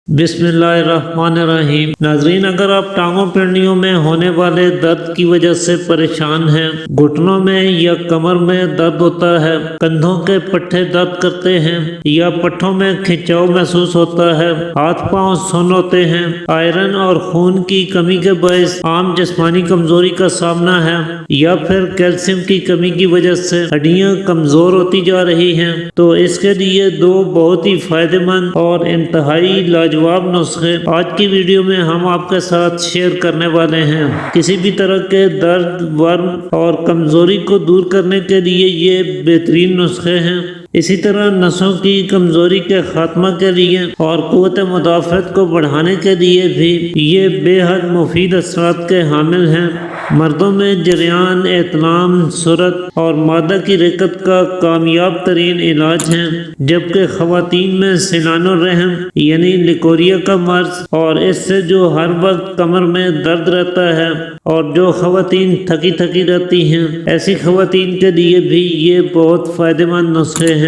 بسم اللہ الرحمن الرحیم۔ ناظرین، اگر آپ ٹانگوں پنڈلیوں میں ہونے والے درد کی وجہ سے پریشان ہیں، گھٹنوں میں یا کمر میں درد ہوتا ہے، کندھوں کے پٹھے درد کرتے ہیں یا پٹھوں میں کھنچاؤ محسوس ہوتا ہے، ہاتھ پاؤں سن ہوتے ہیں، آئرن اور خون کی کمی کے باعث عام جسمانی کمزوری کا سامنا ہے، یا پھر کیلشیم کی کمی کی وجہ سے ہڈیاں کمزور ہوتی جا رہی ہیں، تو اس کے لیے دو بہت ہی فائدہ مند اور انتہائی لاجواب نسخے آج کی ویڈیو میں ہم آپ کے ساتھ شیئر کرنے والے ہیں۔ کسی بھی طرح کے درد، ورم اور کمزوری کو دور کرنے کے لیے یہ بہترین نسخے ہیں۔ اسی طرح نسوں کی کمزوری کے خاتمہ کے لیے اور قوت مدافعت کو بڑھانے کے لیے بھی یہ بے حد مفید اثرات کے حامل ہیں۔ مردوں میں جریان، احتلام، سرعت اور مادہ کی رکت کا کامیاب ترین علاج ہے، جبکہ خواتین میں سنان الرحم یعنی لیکوریا کا مرض اور اس سے جو ہر وقت کمر میں درد رہتا ہے اور جو خواتین تھکی تھکی رہتی ہیں، ایسی خواتین کے لیے بھی یہ بہت فائدہ مند نسخے ہیں۔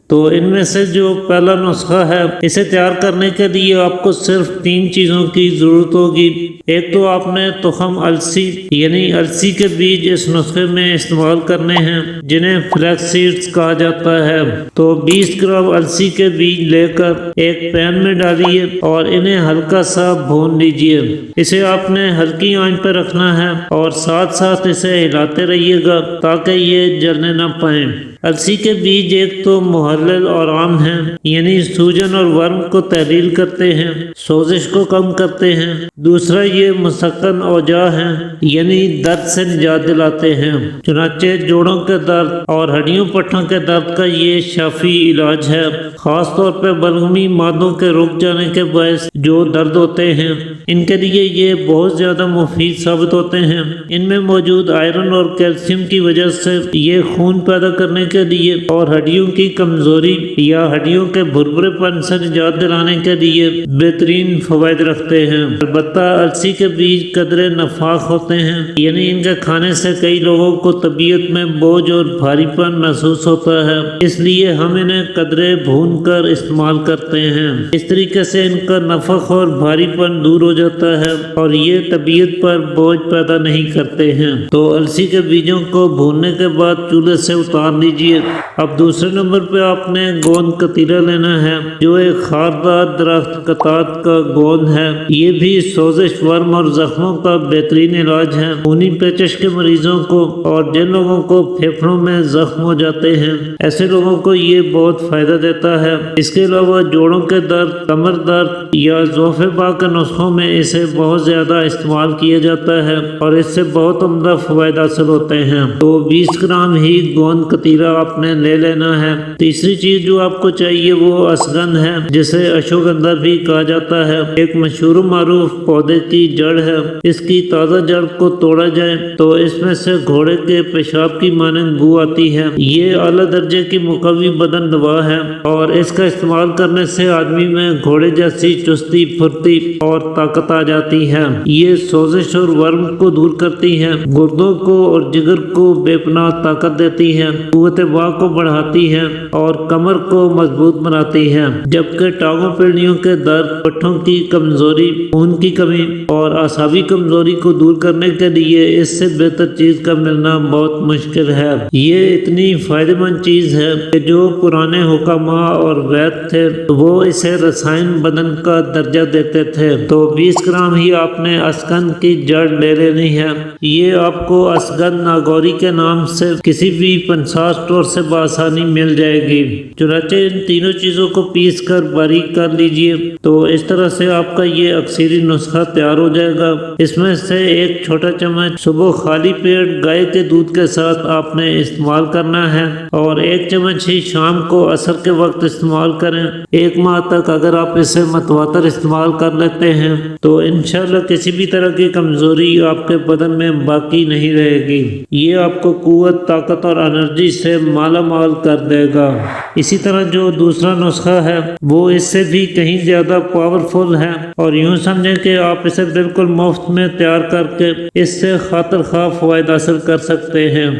تو ان میں سے جو پہلا نسخہ ہے، اسے تیار کرنے کے لیے آپ کو صرف 3 چیزوں کی ضرورت ہوگی۔ ایک تو آپ نے تخم السی یعنی السی کے بیج اس نسخے میں استعمال کرنے ہیں، جنہیں فلیکس سیڈز کہا جاتا ہے۔ تو 20 گرام السی کے بیج لے کر ایک پین میں ڈالیے اور انہیں ہلکا سا بھون لیجیے۔ اسے آپ نے ہلکی آنچ پر رکھنا ہے اور ساتھ ساتھ اسے ہلاتے رہیے گا تاکہ یہ جلنے نہ پائیں۔ السی کے بیج ایک تو محلل اور عام ہیں، یعنی سوجن اور ورم کو تحلیل کرتے ہیں، سوزش کو کم کرتے ہیں۔ دوسرا، یہ مسکن اوجاع ہیں، یعنی درد سے نجات دلاتے ہیں۔ چنانچہ جوڑوں کے درد اور ہڈیوں پٹھوں کے درد کا یہ شافی علاج ہے، خاص طور پہ بلغمی مادوں کے رک جانے کے باعث جو درد ہوتے ہیں، ان کے لیے یہ بہت زیادہ مفید ثابت ہوتے ہیں۔ ان میں موجود آئرن اور کیلشیم کی وجہ سے یہ خون پیدا کرنے کے لیے اور ہڈیوں کی کمزوری یا ہڈیوں کے بھربھرے پن سے نجات دلانے کے لیے بہترین فوائد رکھتے ہیں۔ البتہ السی کے بیج قدرے نفاق ہوتے ہیں، یعنی ان کے کھانے سے کئی لوگوں کو طبیعت میں بوجھ اور بھاری پن محسوس ہوتا ہے، اس لیے ہم انہیں قدرے بھون کر استعمال کرتے ہیں۔ اس طریقے سے ان کا نفق اور بھاری پن دور ہو جاتا ہے اور یہ طبیعت پر بوجھ پیدا نہیں کرتے ہیں۔ تو السی کے بیجوں کو بھوننے کے بعد چولہے سے اتار لیجیے۔ اب دوسرے نمبر پہ آپ نے گوند کتیرا لینا ہے، جو ایک خاردار درخت قطات کا گوند ہے۔ یہ بھی سوزش، ورم اور زخموں کا بہترین علاج ہے۔ خونی پیچش کے مریضوں کو اور جن لوگوں کو پھیپھڑوں میں زخم ہو جاتے ہیں، ایسے لوگوں کو یہ بہت فائدہ دیتا ہے۔ اس کے علاوہ جوڑوں کے درد، کمر درد یا ضعف پا کے نسخوں میں اسے بہت زیادہ استعمال کیا جاتا ہے اور اس سے بہت عمدہ فوائد حاصل ہوتے ہیں۔ تو 20 گرام ہی گوند کتیرا آپ نے لے لینا ہے۔ تیسری چیز جو آپ کو چاہیے وہ اسگن ہے، جسے اشوگندھا بھی کہا جاتا ہے، ایک مشہور و معروف پودے کی جڑ ہے۔ اس کی تازہ جڑ کو توڑا جائے تو اس میں سے گھوڑے کے پیشاب کی مانند بو آتی ہے۔ یہ اعلیٰ درجے کی مقوی بدن دوا ہے اور اس کا استعمال کرنے سے آدمی میں گھوڑے جیسی چستی، پھرتی اور طاقت آ جاتی ہے۔ یہ سوزش اور ورم کو دور کرتی ہے، گردوں کو اور جگر کو بے پناہ طاقت دیتی ہے، قوت باہ کو بڑھاتی ہے اور کمر کو مضبوط بناتی ہے، جبکہ ٹانگوں پنڈلیوں کے درد، پٹھوں کی کمزوری، خون کی کمی اور اعصابی کمزوری کو دور کرنے کے لیے اس سے بہتر چیز کا ملنا بہت مشکل ہے۔ یہ اتنی فائدہ مند چیز ہے کہ جو پرانے حکماء اور وید تھے وہ اسے رسائن بدن کا درجہ دیتے تھے۔ تو 20 گرام ہی آپ نے اسگن کی جڑ لے لینی ہے۔ یہ آپ کو اسگن ناگوری کے نام سے کسی بھی پنسار اسٹور سے بآسانی مل جائے گی۔ چنانچہ ان تینوں چیزوں کو پیس کر باریک کر لیجئے۔ تو اس طرح سے آپ کا یہ اکثری نسخہ تیار ہو جائے گا۔ اس میں سے ایک چھوٹا چمچ صبح خالی پیٹ گائے کے دودھ کے ساتھ آپ نے استعمال کرنا ہے اور ایک چمچ ہی شام کو عصر کے وقت استعمال کریں۔ 1 ماہ تک اگر آپ اسے متواتر استعمال کر لیتے ہیں تو انشاءاللہ کسی بھی طرح کی کمزوری آپ کے بدن میں باقی نہیں رہے گی۔ یہ آپ کو قوت، طاقت اور انرجی سے مالا مال کر دے گا۔ اسی طرح جو دوسرا نسخہ ہے وہ اس سے بھی کہیں زیادہ پاورفل ہے اور یوں سمجھیں کہ آپ اسے بالکل مفت میں تیار کر کے اس سے خاطر خواہ فوائد حاصل کر سکتے ہیں۔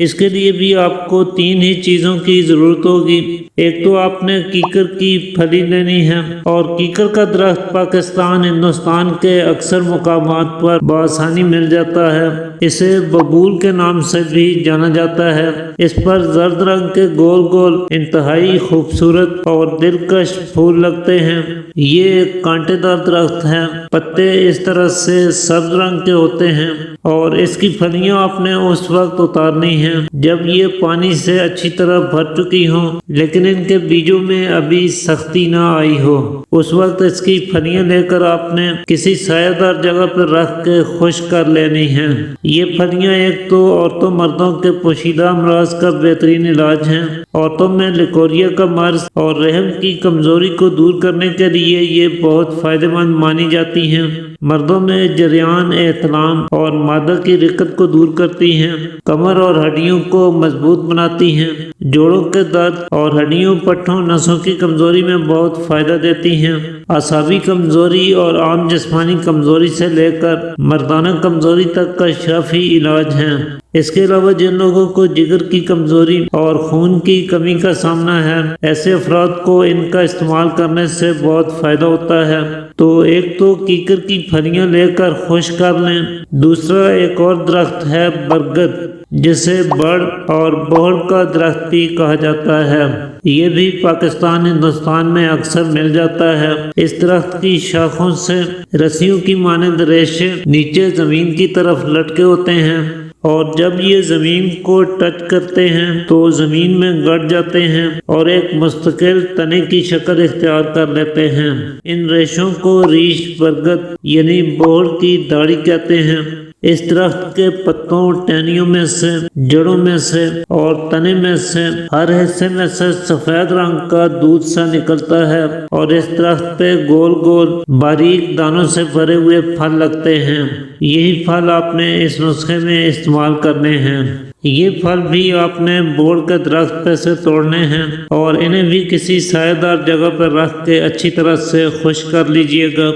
اس کے لیے بھی آپ کو 3 ہی چیزوں کی ضرورت ہوگی۔ ایک تو آپ نے کیکر کی پھلی لینی ہے، اور کیکر کا درخت پاکستان، ہندوستان کے اکثر مقامات پر بآسانی مل جاتا ہے۔ اسے ببول کے نام سے بھی جانا جاتا ہے۔ اس پر زرد رنگ کے گول گول انتہائی خوبصورت اور دلکش پھول لگتے ہیں۔ یہ ایک کانٹے دار درخت ہے۔ پتے اس طرح سے سبز رنگ کے ہوتے ہیں، اور اس کی پھلیاں آپ نے اس وقت اتارنی ہیں جب یہ پانی سے اچھی طرح بھر چکی ہوں، لیکن ان کے بیجوں میں ابھی سختی نہ آئی ہو۔ اس وقت اس کی پھلیاں لے کر آپ نے کسی سایہ دار جگہ پر رکھ کے خشک کر لینی ہیں۔ یہ پھلیاں ایک تو عورتوں مردوں کے پوشیدہ امراض کا بہترین علاج ہیں۔ عورتوں میں لیکوریا کا مرض اور رحم کی کمزوری کو دور کرنے کے لیے یہ بہت فائدہ مند مانی جاتی ہیں۔ مردوں میں جریان، احتلام اور مادہ کی رقت کو دور کرتی ہیں۔ کمر اور ہڈیوں کو مضبوط بناتی ہیں۔ جوڑوں کے درد اور ہڈیوں، پٹھوں، نسوں کی کمزوری میں بہت فائدہ دیتی ہیں۔ اعصابی کمزوری اور عام جسمانی کمزوری سے لے کر مردانہ کمزوری تک کا شافی علاج ہے۔ اس کے علاوہ جن لوگوں کو جگر کی کمزوری اور خون کی کمی کا سامنا ہے، ایسے افراد کو ان کا استعمال کرنے سے بہت فائدہ ہوتا ہے۔ تو ایک تو کیکر کی پھلیاں لے کر خشک کر لیں۔ دوسرا ایک اور درخت ہے برگد، جسے بڑ اور بوہڑ کا درخت بھی کہا جاتا ہے۔ یہ بھی پاکستان، ہندوستان میں اکثر مل جاتا ہے۔ اس درخت کی شاخوں سے رسیوں کی مانند ریشے نیچے زمین کی طرف لٹکے ہوتے ہیں، اور جب یہ زمین کو ٹچ کرتے ہیں تو زمین میں گڑ جاتے ہیں اور ایک مستقل تنے کی شکل اختیار کر لیتے ہیں۔ ان ریشوں کو ریش برگد یعنی بوہڑ کی داڑھی کہتے ہیں۔ اس درخت کے پتوں، ٹہنیوں میں سے، جڑوں میں سے اور تنے میں سے ہر حصے میں سے سفید رنگ کا دودھ سا نکلتا ہے، اور اس درخت پہ گول گول باریک دانوں سے بھرے ہوئے پھل لگتے ہیں۔ یہی پھل آپ نے اس نسخے میں استعمال کرنے ہیں۔ یہ پھل بھی آپ نے بوڑ کے درخت پہ سے توڑنے ہیں، اور انہیں بھی کسی سایہ دار جگہ پر رکھ کے اچھی طرح سے خشک کر لیجئے گا۔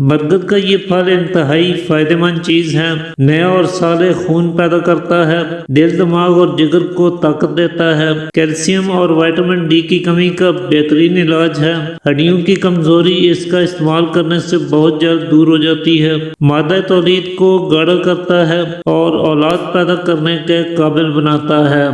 برگد کا یہ پھل انتہائی فائدہ مند چیز ہے۔ نیا اور صالح خون پیدا کرتا ہے، دل، دماغ اور جگر کو طاقت دیتا ہے، کیلشیم اور وٹامن ڈی کی کمی کا بہترین علاج ہے، ہڈیوں کی کمزوری اس کا استعمال کرنے سے بہت جلد دور ہو جاتی ہے، مادہ تولید کو گاڑا کرتا ہے اور اولاد پیدا کرنے کے قابل بناتا ہے۔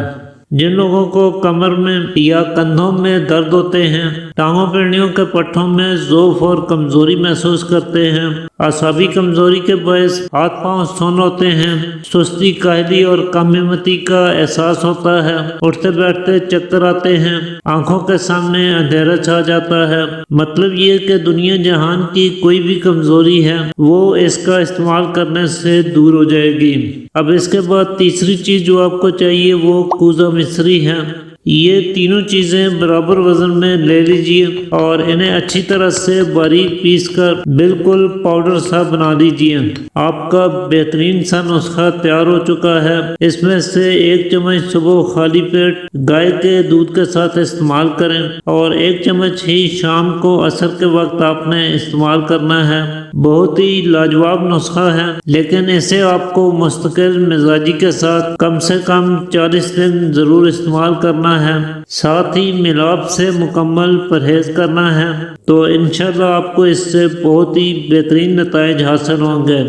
جن لوگوں کو کمر میں یا کندھوں میں درد ہوتے ہیں، ٹانگوں پیڑیوں کے پٹھوں میں ضعف اور کمزوری محسوس کرتے ہیں، اعصابی کمزوری کے باعث ہاتھ پاؤں سن ہوتے ہیں، سستی، کاہلی اور کم ہمتی کا احساس ہوتا ہے، اٹھتے بیٹھتے چکر آتے ہیں، آنکھوں کے سامنے اندھیرا چھا جاتا ہے، مطلب یہ کہ دنیا جہان کی کوئی بھی کمزوری ہے وہ اس کا استعمال کرنے سے دور ہو جائے گی۔ اب اس کے بعد تیسری چیز جو آپ کو چاہیے وہ کوزہ مصری ہے۔ یہ تینوں چیزیں برابر وزن میں لے لیجئے اور انہیں اچھی طرح سے باریک پیس کر بالکل پاؤڈر سا بنا لیجئے۔ آپ کا بہترین سا نسخہ تیار ہو چکا ہے۔ اس میں سے 1 چمچ صبح خالی پیٹ گائے کے دودھ کے ساتھ استعمال کریں، اور 1 چمچ ہی شام کو عصر کے وقت آپ نے استعمال کرنا ہے۔ بہت ہی لاجواب نسخہ ہے، لیکن اسے آپ کو مستقل مزاجی کے ساتھ کم سے کم 40 دن ضرور استعمال کرنا ہے، ساتھ ہی ملاپ سے مکمل پرہیز کرنا ہے، تو انشاءاللہ آپ کو اس سے بہت ہی بہترین نتائج حاصل ہوں گے۔